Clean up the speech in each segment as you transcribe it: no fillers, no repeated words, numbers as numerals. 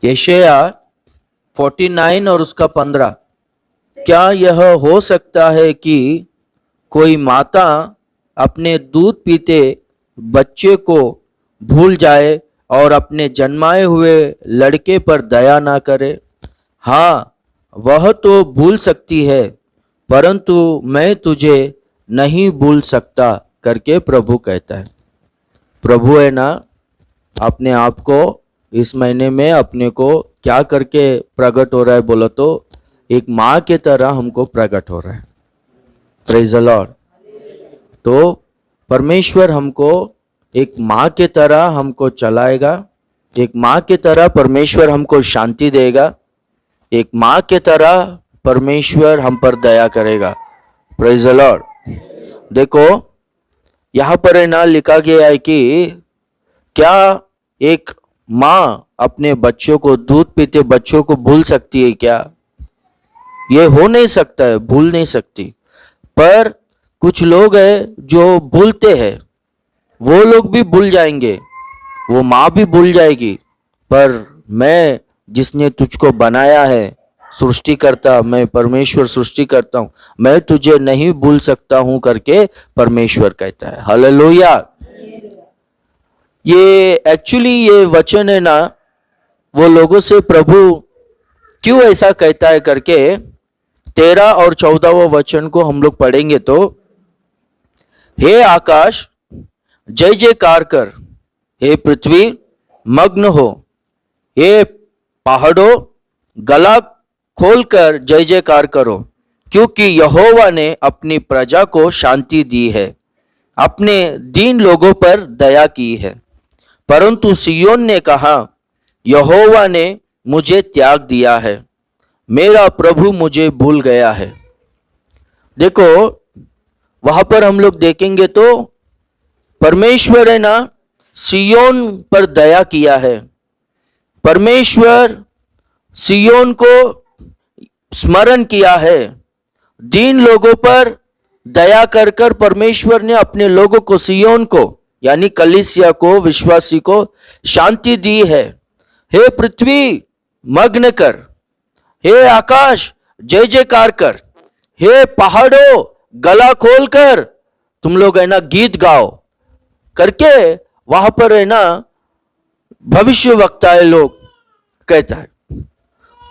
यशाया 49 और उसका 15। क्या यह हो सकता है कि कोई माता अपने दूध पीते बच्चे को भूल जाए और अपने जन्माए हुए लड़के पर दया ना करे? हाँ, वह तो भूल सकती है, परंतु मैं तुझे नहीं भूल सकता करके प्रभु कहता है। प्रभु है ना, अपने आप को इस महीने में अपने को क्या करके प्रकट हो रहा है बोलो तो एक माँ के तरह हमको प्रकट हो रहा है। Praise the Lord. तो परमेश्वर हमको एक माँ के तरह हमको चलाएगा, एक माँ के तरह परमेश्वर हमको शांति देगा, एक माँ के तरह परमेश्वर हम पर दया करेगा। Praise the Lord. देखो यहाँ पर है ना लिखा गया है कि क्या एक माँ अपने बच्चों को, दूध पीते बच्चों को भूल सकती है क्या? ये हो नहीं सकता है, भूल नहीं सकती। पर कुछ लोग हैं जो भूलते हैं, वो लोग भी भूल जाएंगे, वो माँ भी भूल जाएगी, पर मैं जिसने तुझको बनाया है, सृष्टि करता, मैं परमेश्वर सृष्टि करता हूं, मैं तुझे नहीं भूल सकता हूं करके परमेश्वर कहता है। हालेलुया। ये एक्चुअली ये वचन है ना, वो लोगों से प्रभु क्यों ऐसा कहता है करके 13 और 14वां वचन को हम लोग पढ़ेंगे तो, हे आकाश जय जयकार कर, हे पृथ्वी मग्न हो, हे पहाड़ों गला खोलकर जय जयकार करो, क्योंकि यहोवा ने अपनी प्रजा को शांति दी है, अपने दीन लोगों पर दया की है। परंतु सियोन ने कहा, यहोवा ने मुझे त्याग दिया है, मेरा प्रभु मुझे भूल गया है। देखो वहां पर हम लोग देखेंगे तो परमेश्वर है ना सियोन पर दया किया है। परमेश्वर सियोन को स्मरण किया है, दीन लोगों पर दया कर कर परमेश्वर ने अपने लोगों को, सियोन को यानी कलीसिया को, विश्वासी को शांति दी है। हे पृथ्वी मग्न कर, हे आकाश जय जयकार कर, हे पहाड़ों गला खोल कर तुम लोग है ना गीत गाओ करके वहां पर है ना भविष्य वक्ता लोग कहता है।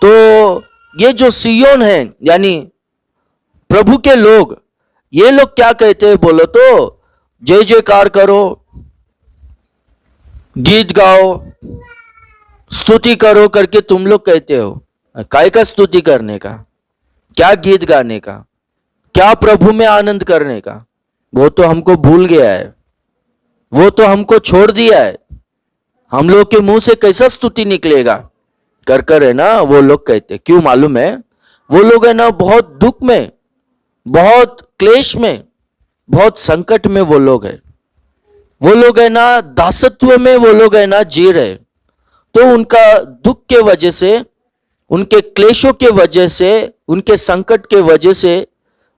तो ये जो सियोन है यानी प्रभु के लोग, ये लोग क्या कहते हैं बोलो तो जय जयकार करो, गीत गाओ, स्तुति करो करके तुम लोग कहते हो। काय का स्तुति करने का, क्या गीत गाने का, क्या प्रभु में आनंद करने का? वो तो हमको भूल गया है, वो तो हमको छोड़ दिया है। हम लोग के मुंह से कैसा स्तुति निकलेगा कर कर है ना वो लोग कहते। क्यों मालूम है? वो लोग है ना बहुत दुख में, बहुत क्लेश में, बहुत संकट में वो लोग है। वो लोग है ना दासत्व में वो लोग है ना जी रहे। तो उनका दुख के वजह से, उनके क्लेशों के वजह से, उनके संकट के वजह से,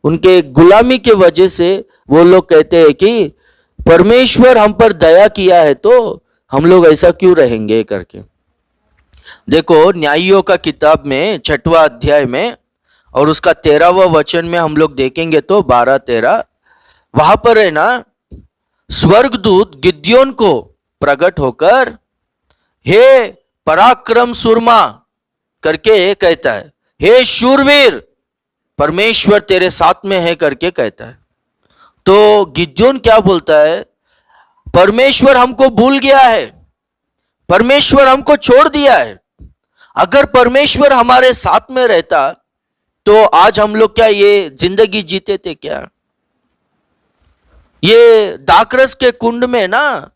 उनके गुलामी के वजह से वो लोग कहते हैं कि परमेश्वर हम पर दया किया है तो हम लोग ऐसा क्यों रहेंगे करके। देखो न्यायियों का किताब में 6वां अध्याय में और उसका 13वां वचन में हम लोग देखेंगे तो 12-13, वहां पर है ना स्वर्गदूत गिद्योन को प्रकट होकर हे पराक्रम सूरमा करके कहता है, हे शूरवीर परमेश्वर तेरे साथ में है करके कहता है। तो गिद्योन क्या बोलता है? परमेश्वर हमको भूल गया है, परमेश्वर हमको छोड़ दिया है। अगर परमेश्वर हमारे साथ में रहता तो आज हम लोग क्या ये जिंदगी जीते थे क्या? ये दाखरस के कुंड में ना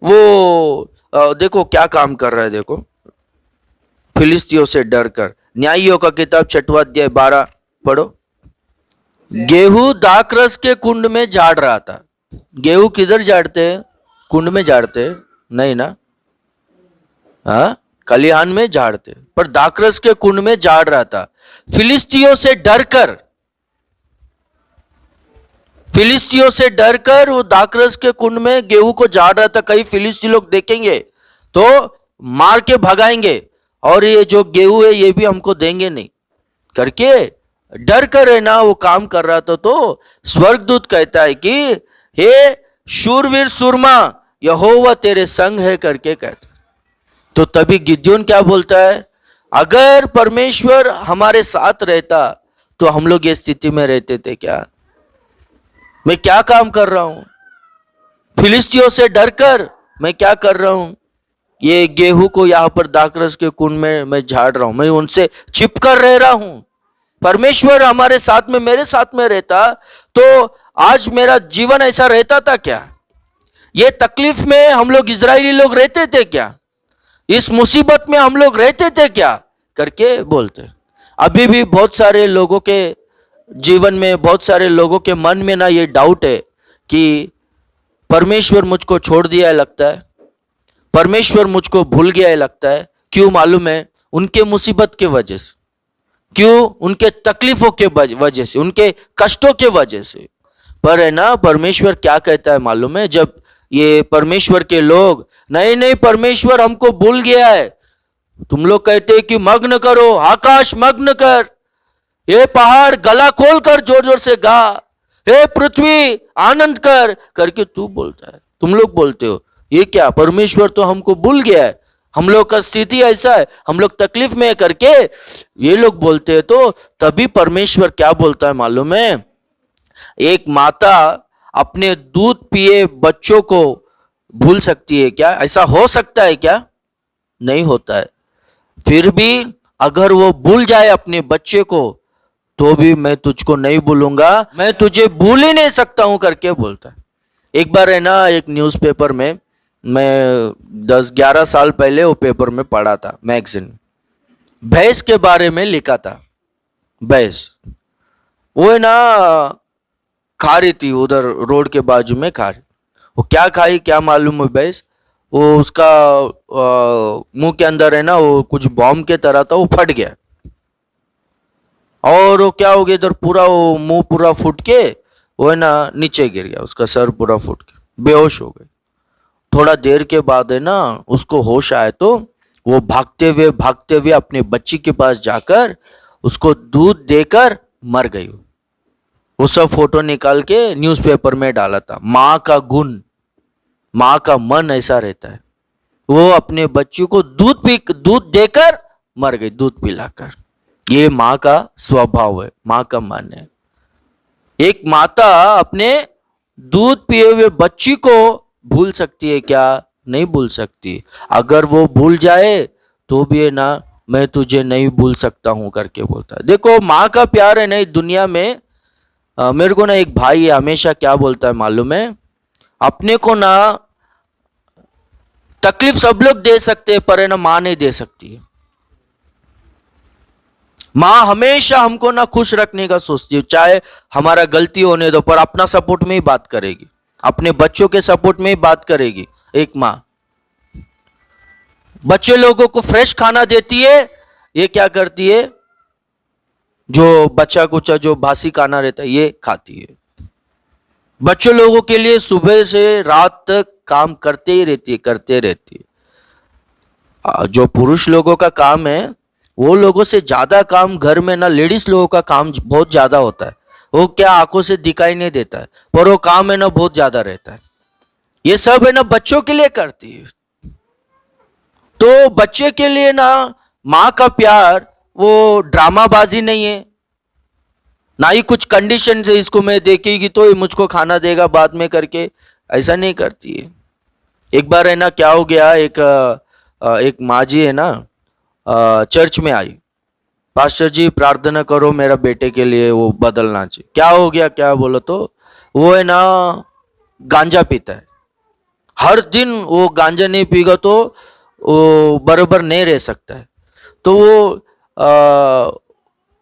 वो देखो क्या काम कर रहा है। देखो फिलिस्तियों से डरकर, न्यायियों का किताब 6वां अध्याय 12 पढ़ो। गेहूं दाखरस के कुंड में झाड़ रहा था। गेहूं किधर झाड़ते हैं? कुंड में झाड़ते नहीं ना, हाँ खलिहान में झाड़ते, पर दाखरस के कुंड में झाड़ रहा था। फिलिस्तियों से डरकर, फिलिस्तियों से डरकर वो दाखरस के कुंड में गेहूं को झाड़ रहा था। कई फिलिस्ती लोग देखेंगे तो मार के भगाएंगे और ये जो गेहूं है ये भी हमको देंगे नहीं करके डर कर है ना वो काम कर रहा था। तो स्वर्गदूत कहता है कि हे शूरवीर सूरमा, यहोवा तेरे संग है करके कहता है। तो तभी गिद्योन क्या बोलता है, अगर परमेश्वर हमारे साथ रहता तो हम लोग ये स्थिति में रहते थे क्या? मैं क्या काम कर रहा हूं, फिलिस्तियों से डरकर मैं क्या कर रहा हूं, ये गेहूं को यहां पर दाखरस के कुंड में मैं झाड़ रहा हूं, मैं उनसे चिपकर रह रहा हूं। परमेश्वर हमारे साथ में, मेरे साथ में रहता तो आज मेरा जीवन ऐसा रहता था क्या? ये तकलीफ में हम लोग इजरायली लोग रहते थे क्या? इस मुसीबत में हम लोग रहते थे क्या करके बोलते। अभी भी बहुत सारे लोगों के जीवन में, बहुत सारे लोगों के मन में ना ये डाउट है कि परमेश्वर मुझको छोड़ दिया है लगता है, परमेश्वर मुझको भूल गया है लगता है। क्यों मालूम है? उनके मुसीबत के वजह से, क्यों? उनके तकलीफों के वजह से, उनके कष्टों के वजह से। पर है ना परमेश्वर क्या कहता है मालूम है? जब ये परमेश्वर के लोग, नहीं नहीं परमेश्वर हमको भूल गया है, तुम लोग कहते हैं कि मग्न करो, आकाश मग्न कर, ये पहाड़ गला खोल कर जोर जोर से गा, हे पृथ्वी आनंद कर करके तू बोलता है, तुम लोग बोलते हो। ये क्या, परमेश्वर तो हमको भूल गया है, हम लोग का स्थिति ऐसा है, हम लोग तकलीफ में है करके ये लोग बोलते हैं। तो तभी परमेश्वर क्या बोलता है मालूम है? एक माता अपने दूध पिए बच्चों को भूल सकती है क्या? ऐसा हो सकता है क्या? नहीं होता है। फिर भी अगर वो भूल जाए अपने बच्चे को तो भी मैं तुझको नहीं भूलूंगा, मैं तुझे भूल ही नहीं सकता हूं करके बोलता है। एक बार है ना एक न्यूज़पेपर में, मैं 10-11 साल पहले वो पेपर में पढ़ा था, मैगजीन, भैंस के बारे में लिखा था। भैंस वो है ना खा रही थी, उधर रोड के बाजू में खा रही। वो क्या खाई क्या मालूम है भैंस? वो उसका मुंह के अंदर है ना वो कुछ बॉम्ब के तरह था, वो फट गया और वो क्या हो गया, इधर पूरा वो मुंह पूरा फूट के वो है ना नीचे गिर गया, उसका सर पूरा फूट के बेहोश हो गए। थोड़ा देर के बाद है ना उसको होश आया तो वो भागते हुए अपने बच्ची के पास जाकर उसको दूध देकर मर गई। वो सब फोटो निकाल के न्यूज़पेपर में डाला था। माँ का गुण, माँ का मन ऐसा रहता है, वो अपने बच्ची को दूध देकर मर गई, दूध पिलाकर। ये माँ का स्वभाव है, माँ का मन है। एक माता अपने दूध पिए हुए बच्ची को भूल सकती है क्या? नहीं भूल सकती। अगर वो भूल जाए तो भी है ना मैं तुझे नहीं भूल सकता हूं करके बोलता है। देखो माँ का प्यार है ना इस दुनिया में। मेरे को ना एक भाई है, हमेशा क्या बोलता है मालूम है? अपने को ना तकलीफ सब लोग दे सकते हैं पर है ना माँ नहीं दे सकती है। माँ हमेशा हमको ना खुश रखने का सोचती है, चाहे हमारा गलती होने दो, पर अपना सपोर्ट में ही बात करेगी, अपने बच्चों के सपोर्ट में ही बात करेगी। एक माँ बच्चे लोगों को फ्रेश खाना देती है, ये क्या करती है, जो बच्चा कुचा जो बासी खाना रहता है ये खाती है। बच्चों लोगों के लिए सुबह से रात तक काम करते रहती है। जो पुरुष लोगों का काम है वो लोगों से ज्यादा काम घर में ना लेडीज लोगों का काम बहुत ज्यादा होता है। वो क्या आंखों से दिखाई नहीं देता है पर वो काम है ना बहुत ज्यादा रहता है। ये सब है ना बच्चों के लिए करती है। तो बच्चे के लिए ना माँ का प्यार वो ड्रामाबाजी नहीं है, ना ही कुछ कंडीशन से इसको मैं देखेगी तो ये मुझको खाना देगा बाद में करके, ऐसा नहीं करती है। एक बार है ना क्या हो गया, एक माँ जी है ना चर्च में आई, पास्टर जी प्रार्थना करो मेरा बेटे के लिए, वो बदलना चाहिए। क्या हो गया, क्या बोलो? तो वो है ना गांजा पीता है, हर दिन वो गांजा नहीं पीगा तो वो बराबर नहीं रह सकता है। तो वो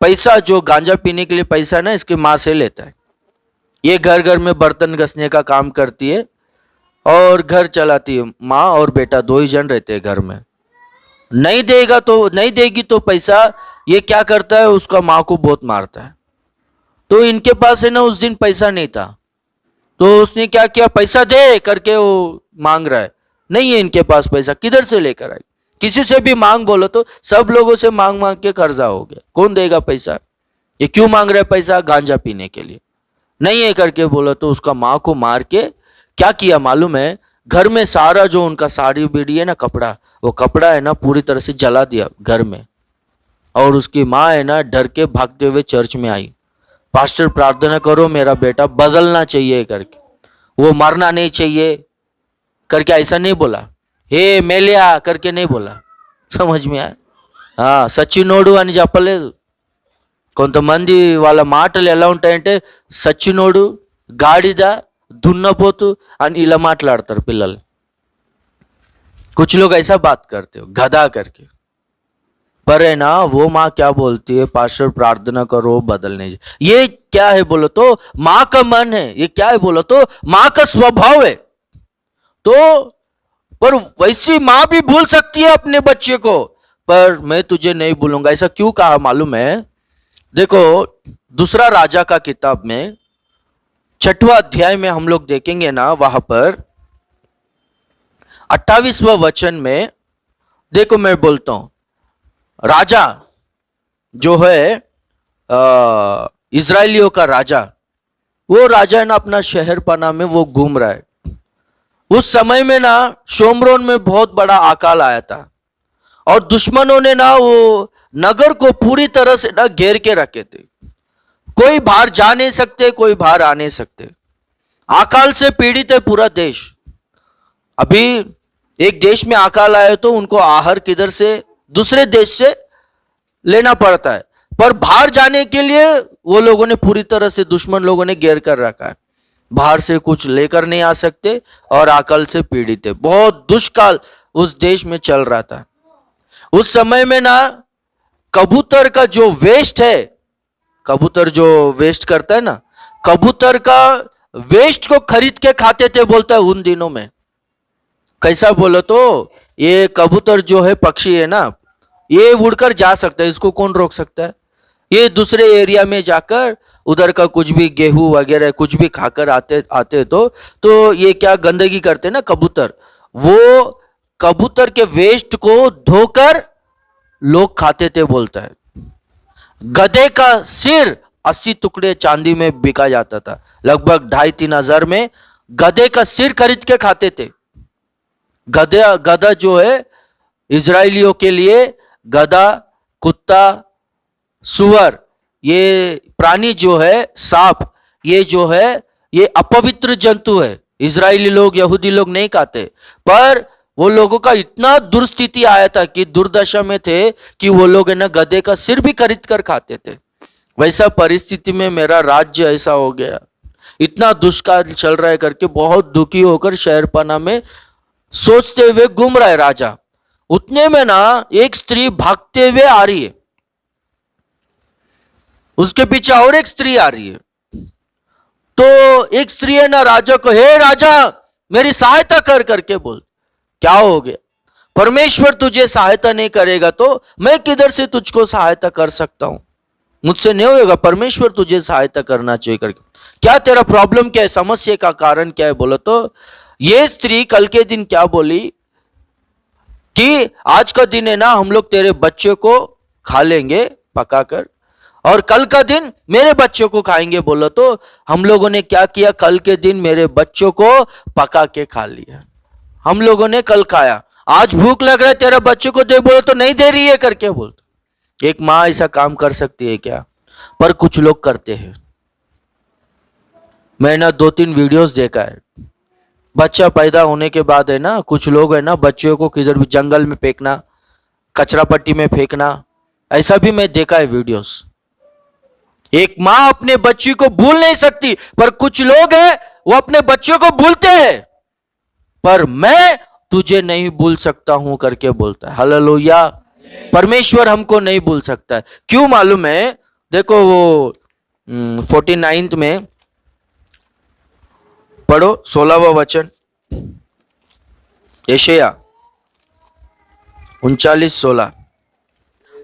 पैसा जो गांजा पीने के लिए पैसा ना इसके माँ से लेता है। ये घर घर में बर्तन घसने का काम करती है और घर चलाती है। माँ और बेटा दो ही जन रहते हैं घर में। नहीं देगी तो पैसा, ये क्या करता है, उसका माँ को बहुत मारता है। तो इनके पास है ना उस दिन पैसा नहीं था, तो उसने क्या किया, पैसा दे करके वो मांग रहा है, नहीं है इनके पास पैसा, किधर से लेकर आई, किसी से भी मांग बोलो तो सब लोगों से मांग मांग के कर्जा हो गया, कौन देगा पैसा? ये क्यों मांग रहे पैसा? गांजा पीने के लिए। नहीं है करके बोलो तो उसका माँ को मार के क्या किया मालूम है? घर में सारा जो उनका साड़ी बीड़ी है ना, कपड़ा, वो कपड़ा है ना पूरी तरह से जला दिया घर में। और उसकी माँ है ना डर के भागते हुए चर्च में आई, पास्टर प्रार्थना करो मेरा बेटा बदलना चाहिए करके, वो मरना नहीं चाहिए करके ऐसा नहीं बोला, हे मेलिया करके नहीं बोला। समझ में आया? हाँ, సచ్చినోడు అని చెప్పలేదు. కొంతమంది వాళ్ళ మాటలు ఎలా ఉంటాయంటే సచ్చినోడు, గాడిద, దున్నపోతు అని ఇలా మాట్లాడతారు పిల్లలు. कुछ लोग ऐसा बात करते हो गधा करके, पर है ना वो माँ क्या बोलती है, पास्टर प्रार्थना करो बदलने। ये क्या है बोलो तो माँ का मन है, ये क्या है बोलो तो माँ का स्वभाव है। तो पर वैसी माँ भी भूल सकती है अपने बच्चे को, पर मैं तुझे नहीं भूलूंगा। ऐसा क्यों कहा मालूम है? देखो दूसरा राजा का किताब में 6वां अध्याय में हम लोग देखेंगे ना, वहां पर 28वां वचन में देखो, मैं बोलता हूं राजा जो है इजराइलियों का राजा, वो राजा है ना अपना शहर पना में वो घूम रहा है। उस समय में ना शोमरोन में बहुत बड़ा अकाल आया था और दुश्मनों ने ना वो नगर को पूरी तरह से ना घेर के रखे थे, कोई बाहर जा नहीं सकते, कोई बाहर आ नहीं सकते। अकाल से पीड़ित है पूरा देश। अभी एक देश में अकाल आए तो उनको आहार किधर से? दूसरे देश से लेना पड़ता है, पर बाहर जाने के लिए वो लोगों ने पूरी तरह से, दुश्मन लोगों ने घेर कर रखा है, बाहर से कुछ लेकर नहीं आ सकते और अकाल से पीड़ित है। बहुत दुष्काल उस देश में चल रहा था। उस समय में ना कबूतर का जो वेस्ट है, कबूतर जो वेस्ट करता है ना, कबूतर का वेस्ट को खरीद के खाते थे बोलता है उन दिनों में। कैसा बोलो तो ये कबूतर जो है पक्षी है ना, ये उड़कर जा सकता है, इसको कौन रोक सकता है? ये दूसरे एरिया में जाकर उधर का कुछ भी गेहूं वगैरह कुछ भी खाकर आते तो ये क्या गंदगी करते ना कबूतर, वो कबूतर के वेस्ट को धोकर लोग खाते थे बोलता है। गधे का सिर 80 टुकड़े चांदी में बिका जाता था, लगभग 2,5-3 हजार में गधे का सिर खरीद के खाते थे। गधा जो है इजराइलियों के लिए, गधा, कुत्ता, सुअर, ये प्राणी जो है, सांप, ये जो है ये अपवित्र जंतु है। इजरायली लोग, यहूदी लोग नहीं खाते, पर वो लोगों का इतना दुर्स्थिति आया था कि दुर्दशा में थे कि वो लोग है ना गधे का सिर भी खरीद कर खाते थे। वैसा परिस्थिति में मेरा राज्य ऐसा हो गया, इतना दुष्काल चल रहा है करके बहुत दुखी होकर शहरपना में सोचते हुए घूम रहा है राजा। उतने में ना एक स्त्री भागते हुए आ रही है, उसके पीछे और एक स्त्री आ रही है। तो एक स्त्री है ना राजा को, हे राजा मेरी सहायता कर करके बोल। क्या हो गया? परमेश्वर तुझे सहायता नहीं करेगा तो मैं किधर से तुझको सहायता कर सकता हूं? मुझसे नहीं होगा, परमेश्वर तुझे सहायता करना चाहिए करके। क्या तेरा प्रॉब्लम क्या है, समस्या का कारण क्या है बोलो तो ये स्त्री कल के दिन क्या बोली कि आज का दिन है ना हम लोग तेरे बच्चे को खा लेंगे पकाकर, और कल का दिन मेरे बच्चों को खाएंगे बोलो तो हम लोगों ने क्या किया, कल के दिन मेरे बच्चों को पका के खा लिया। हम लोगों ने कल खाया, आज भूख लग रहा है तेरे बच्चों को दे बोलो तो नहीं दे रही है करके बोलते। एक माँ ऐसा काम कर सकती है क्या? पर कुछ लोग करते हैं। मैंने 2-3 वीडियोस देखा है, बच्चा पैदा होने के बाद है ना कुछ लोग है ना बच्चों को किधर भी जंगल में फेंकना, कचरा पट्टी में फेंकना, ऐसा भी मैं देखा है वीडियोस। एक माँ अपने बच्ची को भूल नहीं सकती, पर कुछ लोग हैं वो अपने बच्चों को भूलते हैं, पर मैं तुझे नहीं भूल सकता हूं करके बोलता है। हालेलुया। परमेश्वर हमको नहीं भूल सकता है। क्यों मालूम है? देखो वो 49 में पढ़ो 16वां वचन, यशायाह 39:16।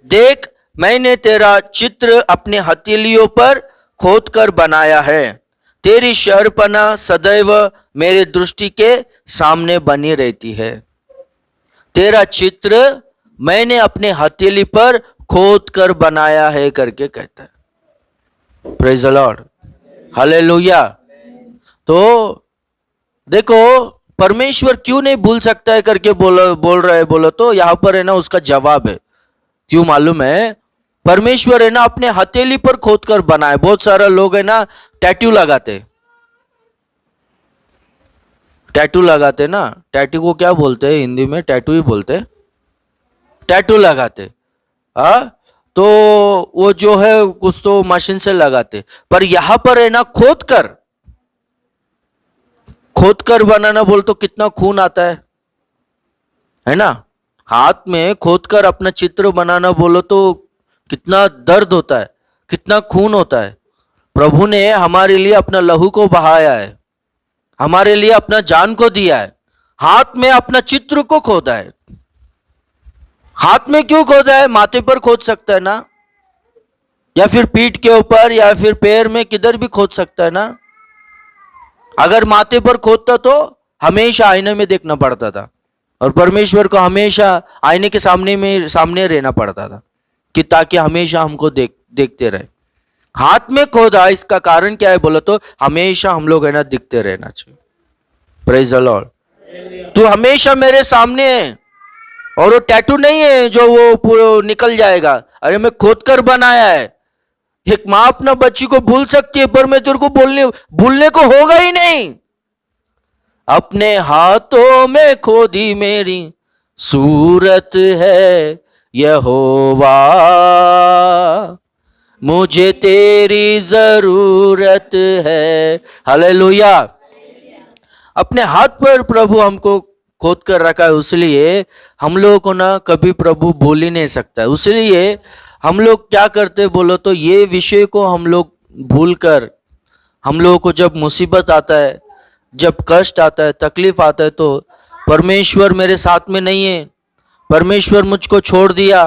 देख मैंने तेरा चित्र अपने हथेलियों पर खोद कर बनाया है, तेरी शहरपना सदैव मेरे दृष्टि के सामने बनी रहती है। तेरा चित्र मैंने अपने हथेली पर खोद कर बनाया है करके कहता है। Praise the Lord, hallelujah. तो देखो परमेश्वर क्यों नहीं भूल सकता है करके बोल रहे बोलो तो यहां पर है ना उसका जवाब है। क्यों मालूम है? परमेश्वर है ना अपने हथेली पर खोद कर बनाए। बहुत सारे लोग है ना टैटू लगाते, टैटू लगाते ना। टैटू को क्या बोलते हैं हिंदी में? टैटू ही बोलते हैं। टैटू लगाते तो वो जो है कुछ तो मशीन से लगाते, पर यहां पर है ना खोद कर बनाना बोल तो कितना खून आता है ना। हाथ में खोद कर अपना चित्र बनाना बोलो तो कितना दर्द होता है, कितना खून होता है। प्रभु ने हमारे लिए अपना लहू को बहाया है, हमारे लिए अपना जान को दिया है। हाथ में अपना चित्र को खोदा है। हाथ में क्यों खोदा है? माथे पर खोद सकता है ना, या फिर पीठ के ऊपर, या फिर पैर में, किधर भी खोद सकता है ना। अगर माथे पर खोदता तो हमेशा आईने में देखना पड़ता था, और परमेश्वर को हमेशा आईने के सामने रहना पड़ता था कि ताकि हमेशा हमको देखते रहे। हाथ में खोदा, इसका कारण क्या है बोलो तो हमेशा हम लोग है ना दिखते रहना चाहिए। Praise the Lord. तू हमेशा मेरे सामने है, और वो टैटू नहीं है जो वो निकल जाएगा। अरे मैं खोद कर बनाया है। एक मां अपना बच्ची को भूल सकती है, पर मैं तेरे को भूलने को होगा ही नहीं। अपने हाथों में खोदी मेरी सूरत है यहोवा, मुझे तेरी जरूरत है। हालेलुया। अपने हाथ पर प्रभु हमको खोद कर रखा है, इसलिए हम लोगों को ना कभी प्रभु भूल ही नहीं सकता है। इसलिए हम लोग क्या करते बोलो तो ये विषय को हम लोग भूल कर, हम लोगों को जब मुसीबत आता है, जब कष्ट आता है, तकलीफ आता है, तो परमेश्वर मेरे साथ में नहीं है, परमेश्वर मुझको छोड़ दिया,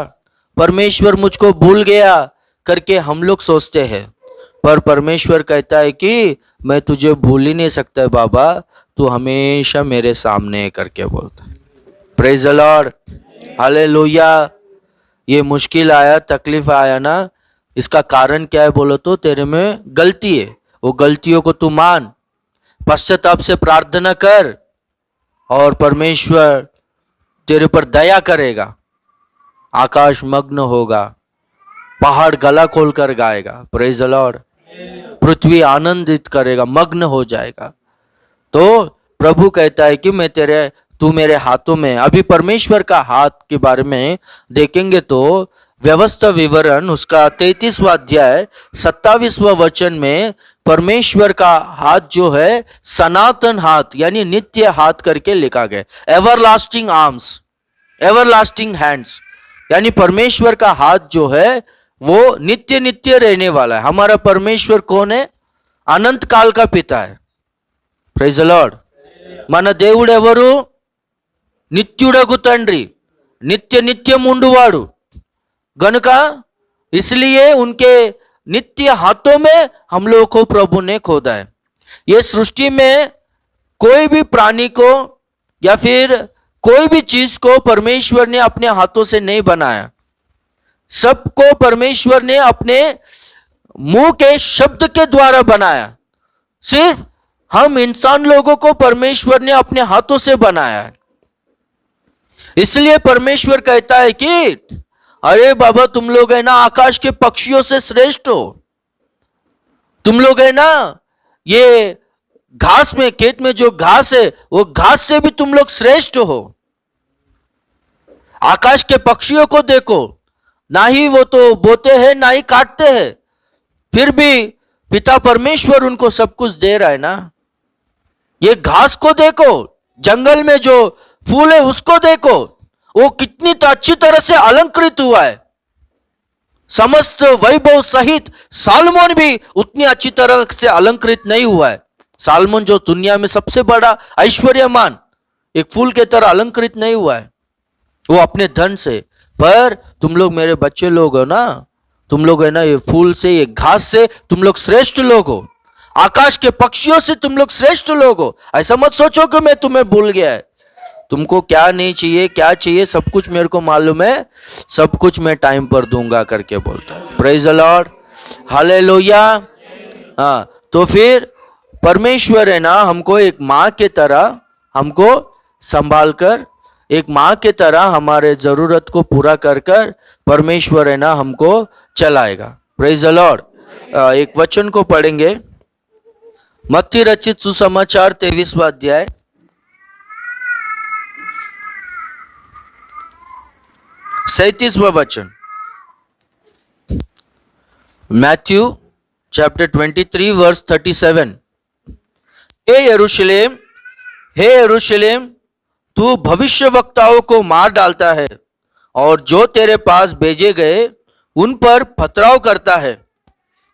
परमेश्वर मुझको भूल गया करके हम लोग सोचते हैं। पर परमेश्वर कहता है कि मैं तुझे भूल ही नहीं सकता है बाबा, तू हमेशा मेरे सामने है करके बोलता है। Praise the Lord, hallelujah. ये मुश्किल आया, तकलीफ आया ना, इसका कारण क्या है बोलो तो तेरे में गलती है। वो गलतियों को तू मान, पश्चाताप से प्रार्थना कर, और परमेश्वर तेरे पर दया करेगा। आकाश मग्न होगा, पहाड़ गला खोल कर गाएगा। Praise the lord. पृथ्वी आनंदित करेगा, मग्न हो जाएगा। तो प्रभु कहता है कि तू मेरे हाथों में। अभी परमेश्वर का हाथ के बारे में देखेंगे तो व्यवस्था विवरण उसका 33वां अध्याय 27वां वचन में परमेश्वर का हाथ जो है सनातन हाथ यानी नित्य हाथ करके लिखा गया। एवरलास्टिंग आर्म्स, एवरलास्टिंग हैंड्स, यानी परमेश्वर का हाथ जो है वो नित्य नित्य रहने वाला है। हमारा परमेश्वर कौन है? अनंत काल का पिता है। Praise the Lord. మన దేవుడు ఎవరు? నిత్యుడగు తండ్రి, నిత్య నిత్యం ఉండువాడు गनुक इसलिए उनके नित्य हाथों में हम लोगों को प्रभु ने खोदा है। ये सृष्टि में कोई भी प्राणी को या फिर कोई भी चीज को परमेश्वर ने अपने हाथों से नहीं बनाया। सबको परमेश्वर ने अपने मुंह के शब्द के द्वारा बनाया। सिर्फ हम इंसान लोगों को परमेश्वर ने अपने हाथों से बनाया है। इसलिए परमेश्वर कहता है कि अरे बाबा तुम लोग है ना आकाश के पक्षियों से श्रेष्ठ हो। तुम लोग है ना ये घास में, खेत में जो घास है वो घास से भी तुम लोग श्रेष्ठ हो। आकाश के पक्षियों को देखो, ना ही वो तो बोते हैं ना ही काटते हैं, फिर भी पिता परमेश्वर उनको सब कुछ दे रहा है ना। ये घास को देखो, जंगल में जो फूल है उसको देखो, वो कितनी अच्छी तरह से अलंकृत हुआ है। समस्त वैभव सहित सालमोन भी उतनी अच्छी तरह से अलंकृत नहीं हुआ है। सालमोन जो दुनिया में सबसे बड़ा ऐश्वर्यमान एक फूल के तरह अलंकृत नहीं हुआ है, वो अपने धन से। पर तुम लोग मेरे बच्चे लोग हो ना, तुम लोग है ना ये फूल से, ये घास से तुम लोग श्रेष्ठ लोग हो। आकाश के पक्षियों से तुम लोग श्रेष्ठ लोग हो। ऐसा मत सोचो कि मैं तुम्हें भूल गया है। तुमको क्या नहीं चाहिए, क्या चाहिए, सब कुछ मेरे को मालूम है, सब कुछ मैं टाइम पर दूंगा करके बोलता है। Praise the Lord, hallelujah. हाँ, तो फिर परमेश्वर है ना हमको एक माँ के तरह हमको संभाल कर, एक माँ के तरह हमारे जरूरत को पूरा कर कर परमेश्वर है ना हमको चलाएगा। Praise the Lord. एक वचन को पढ़ेंगे, मत्ती रचित सुसमाचार 23वां अध्याय 37वां वचन। Matthew chapter 23 verse 37। हे यरूशलेम, हे यरूशलेम, तू भविष्यवक्ताओं को मार डालता है और जो तेरे पास भेजे गए उन पर पथराव करता है।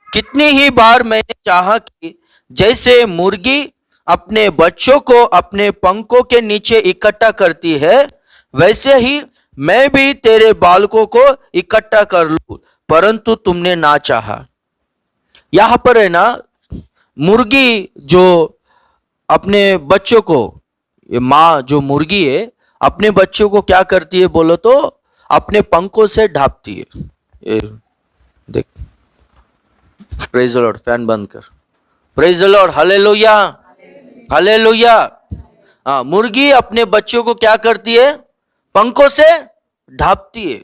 कितनी ही बार मैंने चाहा कि जैसे मुर्गी अपने बच्चों को अपने पंखों के नीचे इकट्ठा करती है, वैसे ही मैं भी तेरे बालकों को इकट्ठा कर लूं, परंतु तुमने ना चाहा। यहां पर है ना मुर्गी जो अपने बच्चों को, ये माँ जो मुर्गी है अपने बच्चों को क्या करती है बोलो तो अपने पंखों से ढांपती है। ये देख, प्रेज द लॉर्ड, फैन बंद कर। Praise the Lord, hallelujah, hallelujah. हाँ, मुर्गी अपने बच्चों को क्या करती है, पंखों से ढांपती है।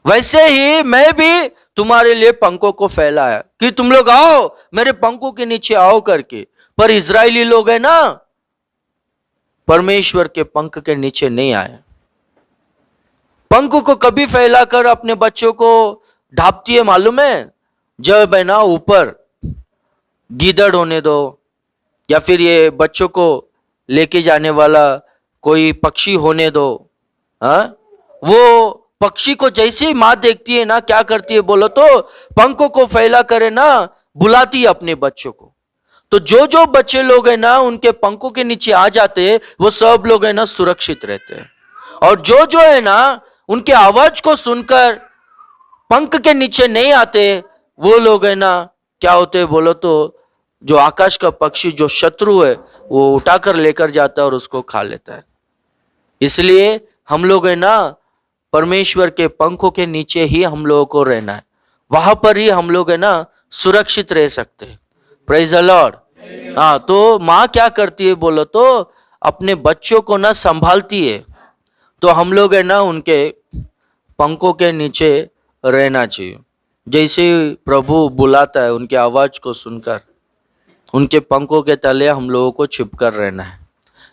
वैसे ही मैं भी तुम्हारे लिए पंखों को फैलाया कि तुम लोग आओ, मेरे पंखों के नीचे आओ करके। पर इजरायली लोग है ना परमेश्वर के पंख के नीचे नहीं आए। पंख को कभी फैलाकर अपने बच्चों को ढांपती है मालूम है, जब है ना ऊपर गीदड़ होने दो या फिर ये बच्चों को लेके जाने वाला कोई पक्षी होने दो। हाँ, वो पक्षी को जैसे ही माँ देखती है ना क्या करती है बोलो तो पंखों को फैला करे ना बुलाती है अपने बच्चों को। तो जो जो बच्चे लोग है ना उनके पंखों के नीचे आ जाते हैं वो सब लोग है ना सुरक्षित रहते हैं। और जो जो है ना उनके आवाज को सुनकर पंख के नीचे नहीं आते वो लोग है ना क्या होते हैं बोलो तो जो आकाश का पक्षी जो शत्रु है वो उठाकर लेकर जाता है और उसको खा लेता है। इसलिए हम लोग है ना परमेश्वर के पंखों के नीचे ही हम लोगों को रहना है, वहां पर ही हम लोग है ना सुरक्षित रह सकते हैं। Praise the Lord. हाँ, तो माँ क्या करती है बोलो तो अपने बच्चों को ना संभालती है, तो हम लोग है ना उनके पंखों के नीचे रहना चाहिए। जैसे प्रभु बुलाता है उनकी आवाज को सुनकर उनके पंखों के तले हम लोगों को छिपकर रहना है।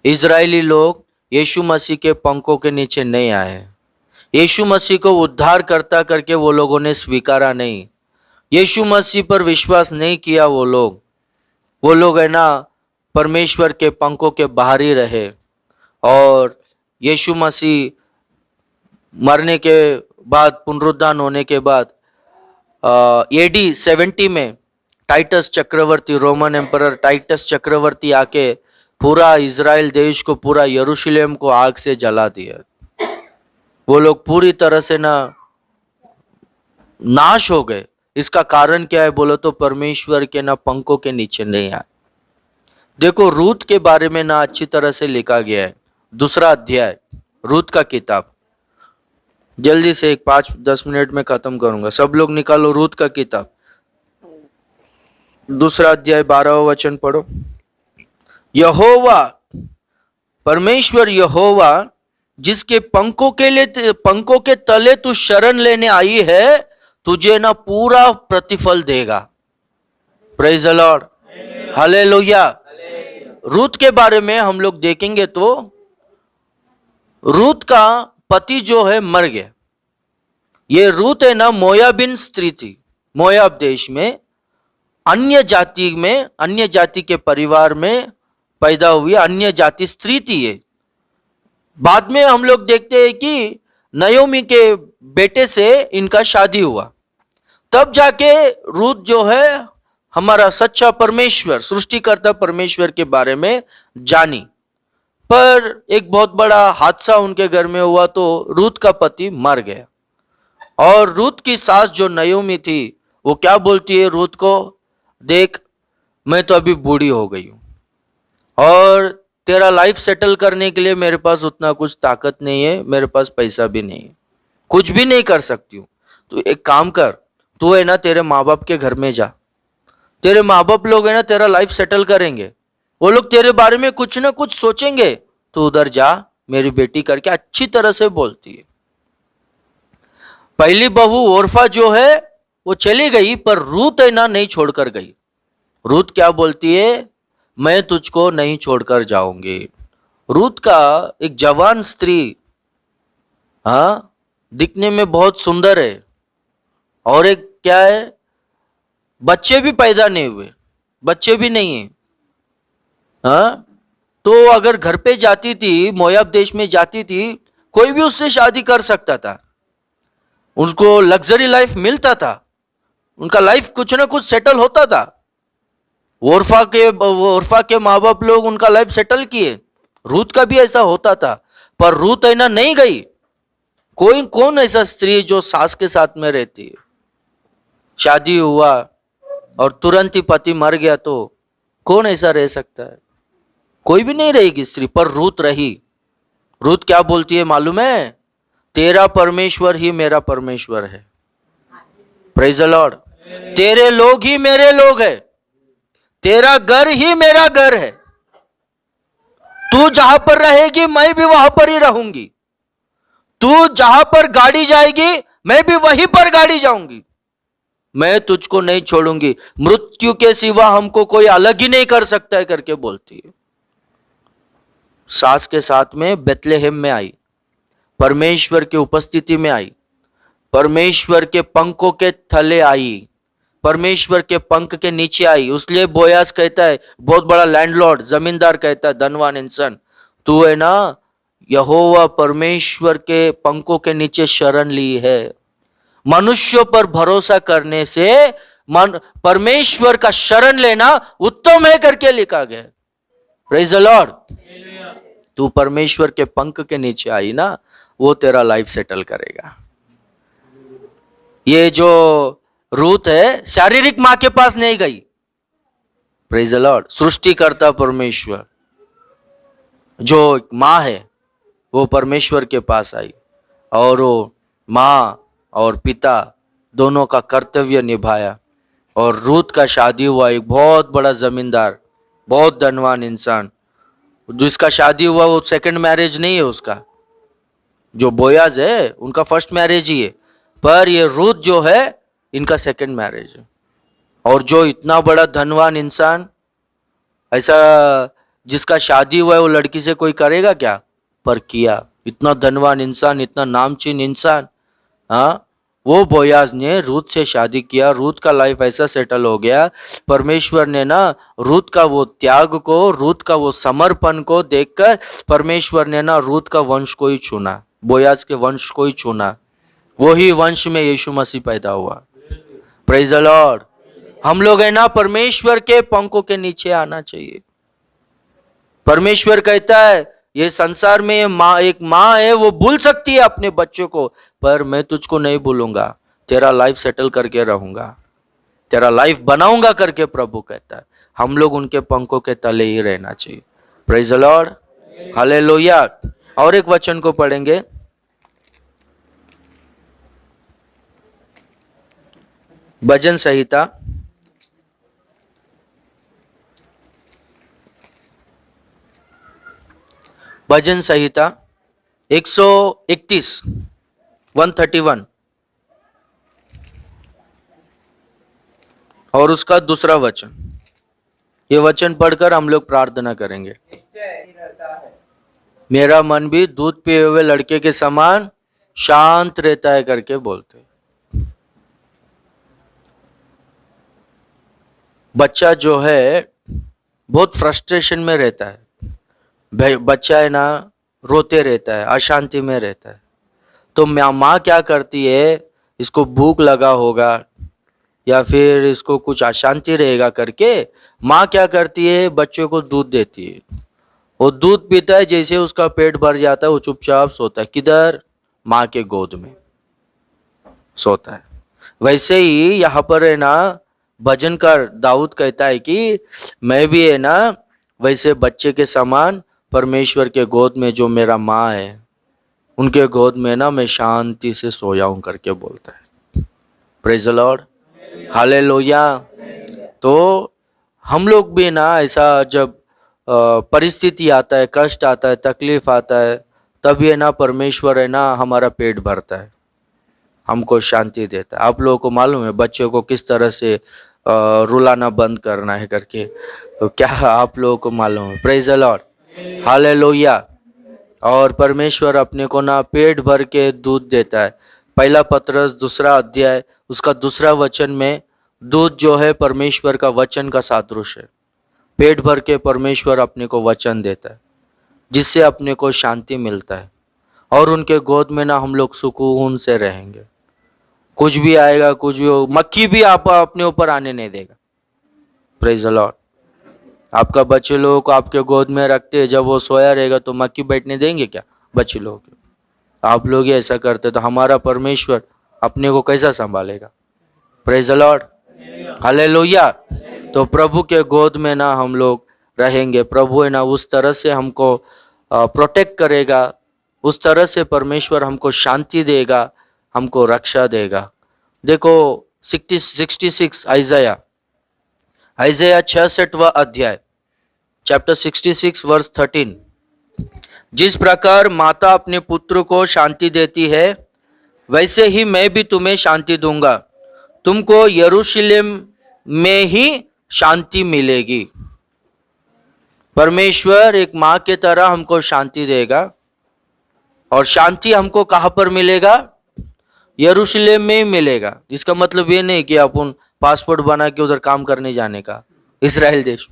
इजरायली लोग यीशु मसीह के पंखों के नीचे नहीं आए। यीशु मसीह को उद्धार करता करके वो लोगों ने स्वीकारा नहीं, यीशु मसीह पर विश्वास नहीं किया। वो लोग है ना परमेश्वर के पंखों के बाहर ही रहे। और यीशु मसीह मरने के बाद, पुनरुत्थान होने के बाद AD 70 में टाइटस चक्रवर्ती, रोमन एम्परर टाइटस चक्रवर्ती आके पूरा इजराइल देश को, पूरा यरूशलेम को आग से जला दिया। वो लोग पूरी तरह से ना नाश हो गए। इसका कारण क्या है बोलो तो परमेश्वर के ना पंखों के नीचे नहीं आए। देखो रूत के बारे में ना अच्छी तरह से लिखा गया है, 2 अध्याय रूत का किताब। जल्दी से 5-10 मिनट में खत्म करूंगा, सब लोग निकालो रूत का किताब 2 अध्याय 12वां वचन पढ़ो। यहोवा, परमेश्वर यहोवा जिसके पंखों के तले तू शरण लेने आई है, तुझे ना पूरा प्रतिफल देगा। Praise the Lord, hallelujah. Ruth के बारे में हम लोग देखेंगे तो रूत का पति जो है मर गया। ये रूत है ना मोयाबिन स्त्री थी। मोयाब देश में अन्य जाति के परिवार में पैदा हुई अन्य जाति स्त्री थी ये। बाद में हम लोग देखते हैं कि नयोमी के बेटे से इनका शादी हुआ, तब जाके रूत जो है हमारा सच्चा परमेश्वर, सृष्टिकर्ता परमेश्वर के बारे में जानी। पर एक बहुत बड़ा हादसा उनके घर में हुआ तो रूत का पति मर गया। और रूत की सास जो नयोमी थी वो क्या बोलती है रूत को, देख मैं तो अभी बूढ़ी हो गई हूं और तेरा लाइफ सेटल करने के लिए मेरे पास उतना कुछ ताकत नहीं है, मेरे पास पैसा भी नहीं है, कुछ भी नहीं कर सकती हूँ। तो एक काम कर, तू है ना तेरे माँ बाप के घर में जा, तेरे माँ बाप लोग है ना तेरा लाइफ सेटल करेंगे, वो लोग तेरे बारे में कुछ ना कुछ सोचेंगे, तू उधर जा मेरी बेटी करके अच्छी तरह से बोलती है। पहली बहू ओरफा जो है वो चली गई, पर रूत है ना नहीं छोड़कर गई। रूत क्या बोलती है, मैं तुझको नहीं छोड़कर जाऊंगी। रूत का एक जवान स्त्री, हाँ, दिखने में बहुत सुंदर है, और एक क्या है, बच्चे भी पैदा नहीं हुए, बच्चे भी नहीं है, हाँ। तो अगर घर पे जाती थी, मोयाब देश में जाती थी, कोई भी उससे शादी कर सकता था, उनको लग्जरी लाइफ मिलता था, उनका लाइफ कुछ ना कुछ सेटल होता था। ओरफा के माँ बाप लोग उनका लाइफ सेटल किए, रूत का भी ऐसा होता था, पर रूत है ना नहीं गई। कोई कौन ऐसा स्त्री जो सास के साथ में रहती है, शादी हुआ और तुरंत ही पति मर गया, तो कौन ऐसा रह सकता है, कोई भी नहीं रहेगी स्त्री, पर रूत रही। रूत क्या बोलती है मालूम है, तेरा परमेश्वर ही मेरा परमेश्वर है। Praise the Lord. तेरे लोग ही मेरे लोग है, तेरा घर ही मेरा घर है, तू जहां पर रहेगी मैं भी वहां पर ही रहूंगी, तू जहां पर गाड़ी जाएगी मैं भी वहीं पर गाड़ी जाऊंगी, मैं तुझको नहीं छोड़ूंगी, मृत्यु के सिवा हमको कोई अलग ही नहीं कर सकता है करके बोलती है। सास के साथ में बेथलेहेम में आई, परमेश्वर की उपस्थिति में आई, परमेश्वर के पंखों के थले आई, परमेश्वर के पंख के नीचे आई। उसलिए बोयास कहता है, बहुत बड़ा लैंडलॉर्ड जमींदार कहता है, धनवान इंसान, तू है ना यहोवा परमेश्वर के पंखों के नीचे शरण ली है। मनुष्यों पर भरोसा करने से परमेश्वर का शरण लेना उत्तम है करके लिखा गया। Praise the Lord. तू परमेश्वर के पंख के नीचे आई ना, वो तेरा लाइफ सेटल करेगा। ये जो रूत है शारीरिक मां के पास नहीं गई, प्रेज द लॉर्ड। सृष्टिकर्ता परमेश्वर जो मां है वो परमेश्वर के पास आई, और वो मां और पिता दोनों का कर्तव्य निभाया, और रूत का शादी हुआ एक बहुत बड़ा जमींदार, बहुत धनवान इंसान, जिसका शादी हुआ वो सेकंड मैरिज नहीं है उसका। जो बोयाज है उनका फर्स्ट मैरिज ही है, पर ये रूत जो है इनका सेकंड मैरिज है। और जो इतना बड़ा धनवान इंसान, ऐसा जिसका शादी हुआ है वो लड़की से कोई करेगा क्या, पर किया। इतना धनवान इंसान, इतना नामचीन इंसान, हाँ, वो बोयाज ने रूत से शादी किया। रूत का लाइफ ऐसा सेटल हो गया, परमेश्वर ने ना रूत का वो त्याग को, रूत का वो समर्पण को देखकर परमेश्वर ने ना रूत का वंश को ही चुना, बोयाज के वंश को ही चुना। वही वंश में यीशु मसीह पैदा हुआ। Praise the Lord. हम लोग है ना परमेश्वर के पंखों के नीचे आना चाहिए। परमेश्वर कहता है ये संसार में एक माँ है, वो भूल सकती है अपने बच्चों को, पर मैं तुझको नहीं भूलूंगा, तेरा लाइफ सेटल करके रहूंगा, तेरा लाइफ बनाऊंगा करके प्रभु कहता है। हम लोग उनके पंखों के तले ही रहना चाहिए। Praise the Lord, hallelujah. और एक वचन को पढ़ेंगे, भजन संहिता भजन संहिता 131 131 और उसका दूसरा वचन। ये वचन पढ़कर हम लोग प्रार्थना करेंगे। मेरा मन भी दूध पिए हुए लड़के के समान शांत रहता है करके बोलते। बच्चा जो है बहुत फ्रस्ट्रेशन में रहता है, बच्चा है ना रोते रहता है, अशांति में रहता है। तो माँ क्या करती है, इसको भूख लगा होगा या फिर इसको कुछ अशांति रहेगा करके माँ क्या करती है, बच्चे को दूध देती है। वो दूध पीता है, जैसे उसका पेट भर जाता है वो चुपचाप सोता है। किधर? माँ के गोद में सोता है। वैसे ही यहाँ पर है ना भजनकार दाऊद कहता है कि मैं भी है ना वैसे बच्चे के समान परमेश्वर के गोद में जो मेरा माँ है, उनके गोद में ना मैं शांति से सोया हूं करके बोलता है। Praise the Lord, hallelujah. तो हम लोग भी ना ऐसा जब परिस्थिति आता है, कष्ट आता है, तकलीफ आता है, तब ये ना परमेश्वर है ना हमारा पेट भरता है, हमको शांति देता है। आप लोगों को मालूम है बच्चों को किस तरह से रुलाना बंद करना है करके, तो क्या आप लोगों को मालूम है? Praise the Lord, hallelujah. और परमेश्वर अपने को ना पेट भर के दूध देता है। पहला पतरस 2 अध्याय उसका 2 वचन में दूध जो है परमेश्वर का वचन का सादृश्य है। पेट भर के परमेश्वर अपने को वचन देता है, जिससे अपने को शांति मिलता है, और उनके गोद में ना हम लोग सुकून से रहेंगे। कुछ भी आएगा, कुछ भी हो, मक्खी भी आप अपने ऊपर आने नहीं देगा। Praise the Lord. आपका बच्चे लोगों को आपके गोद में रखते हैं, जब वो सोया रहेगा तो मक्खी बैठने देंगे क्या बच्चे लोगों को? आप लोग ही ऐसा करते तो हमारा परमेश्वर अपने को कैसा संभालेगा? Praise the Lord, hallelujah. तो प्रभु के गोद में ना हम लोग रहेंगे। प्रभु है ना उस तरह से हमको प्रोटेक्ट करेगा, उस तरह से परमेश्वर हमको शांति देगा, हमको रक्षा देगा। देखो 66 आइज़ाया 66वां अध्याय, चैप्टर 66 वर्स 13। जिस प्रकार माता अपने पुत्र को शांति देती है, वैसे ही मैं भी तुम्हें शांति दूंगा। तुमको यरूशलेम में ही शांति मिलेगी। परमेश्वर एक माँ के तरह हमको शांति देगा, और शांति हमको कहाँ पर मिलेगा? यरूशलेम में ही मिलेगा। इसका मतलब ये नहीं कि अपन पासपोर्ट बना के उधर काम करने जाने का, इजराइल देश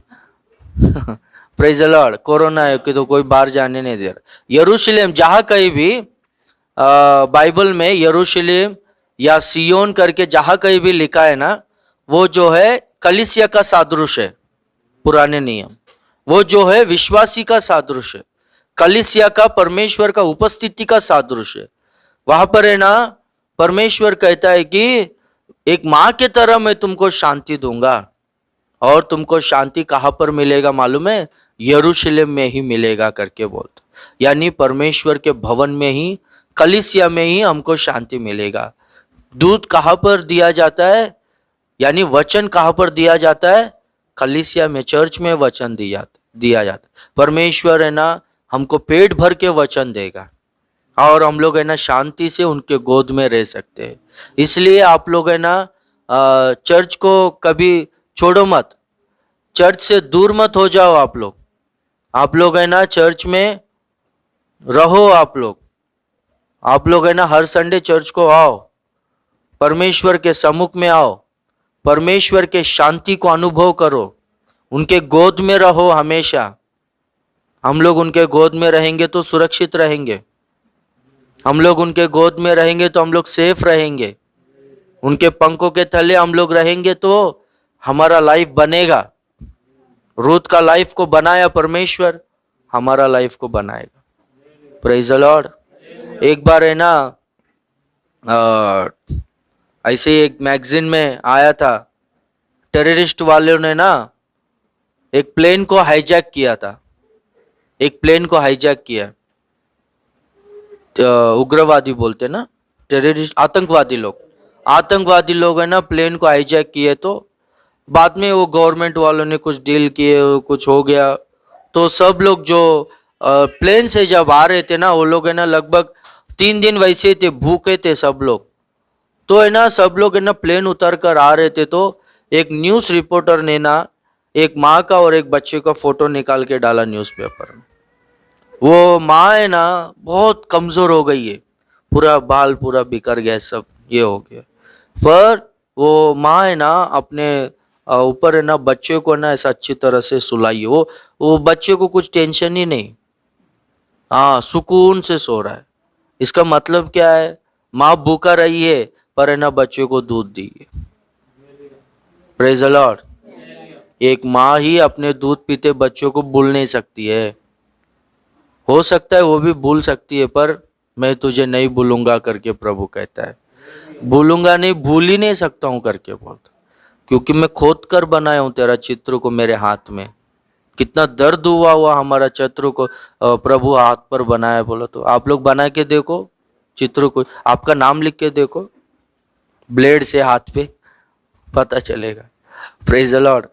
प्रेज द लॉर्ड। कोरोना है कि तो कोई बाहर जाने नहीं दे रहा। यरूशलेम, जहां कहीं भी बाइबल में यरूशलेम या सियोन करके जहां कहीं भी लिखा है ना, वो जो है कलीसिया का सादृश्य है। पुराने नियम वो जो है विश्वासी का सादृश्य है, कलीसिया का परमेश्वर का उपस्थिति का सादृश्य है। वहां पर है ना परमेश्वर कहता है कि एक माँ के तरह मैं तुमको शांति दूंगा, और तुमको शांति कहां पर मिलेगा मालूम है? यरूशलेम में ही मिलेगा करके बोलते। यानी परमेश्वर के भवन में ही, कलीसिया में ही हमको शांति मिलेगा। दूध कहां पर दिया जाता है? यानी वचन कहां पर दिया जाता है? कलीसिया में, चर्च में वचन दिया जाता है। परमेश्वर है ना हमको पेट भर के वचन देगा, और हम लोग है ना शांति से उनके गोद में रह सकते हैं। इसलिए आप लोग है ना चर्च को कभी छोड़ो मत, चर्च से दूर मत हो जाओ। आप लोग है ना चर्च में रहो। आप लोग है ना हर संडे चर्च को आओ, परमेश्वर के सम्मुख में आओ, परमेश्वर के शांति को अनुभव करो, उनके गोद में रहो हमेशा। हम लोग उनके गोद में रहेंगे तो सुरक्षित रहेंगे। हम लोग उनके गोद में रहेंगे तो हम लोग सेफ रहेंगे। उनके पंखों के तले हम लोग रहेंगे तो हमारा लाइफ बनेगा। रूथ का लाइफ को बनाया परमेश्वर, हमारा लाइफ को बनाएगा। Praise the Lord. एक बार है ना ऐसे ही एक मैगजीन में आया था, टेररिस्ट वालों ने ना एक प्लेन को हाईजैक किया था। एक प्लेन को हाईजैक किया, उग्रवादी बोलते ना, टेररिस्ट, आतंकवादी लोग है ना प्लेन को हाईजैक किए। तो बाद में वो गवर्नमेंट वालों ने कुछ डील किए, कुछ हो गया। तो सब लोग जो प्लेन से जब आ रहे थे ना, वो लोग है ना लगभग 3 दिन वैसे थे, भूखे थे सब लोग। तो है ना सब लोग है ना प्लेन उतर कर आ रहे थे, तो एक न्यूज रिपोर्टर ने ना एक माँ का और एक बच्चे का फोटो निकाल के डाला न्यूज़पेपर में। वो माँ है ना बहुत कमजोर हो गई है, पूरा बाल पूरा बिखर गया, सब ये हो गया। पर वो माँ है ना अपने ऊपर है ना बच्चे को ना ऐसा अच्छी तरह से सुलाई। वो बच्चे को कुछ टेंशन ही नहीं, हाँ सुकून से सो रहा है। इसका मतलब क्या है? माँ भूखा रही है पर है ना बच्चे को दूध दी है। Praise the Lord. एक माँ ही अपने दूध पीते बच्चों को भूल नहीं सकती है। हो सकता है वो भी भूल सकती है, पर मैं तुझे नहीं भूलूंगा करके प्रभु कहता है। भूलूंगा नहीं, भूल ही नहीं सकता हूं करके बोलता, क्योंकि मैं खोद कर बनाया हूं तेरा चित्र को मेरे हाथ में। कितना दर्द हुआ हमारा चित्र को प्रभु हाथ पर बनाया बोला। तो आप लोग बना के देखो चित्र को, आपका नाम लिख के देखो ब्लेड से हाथ पे, पता चलेगा। Praise the Lord.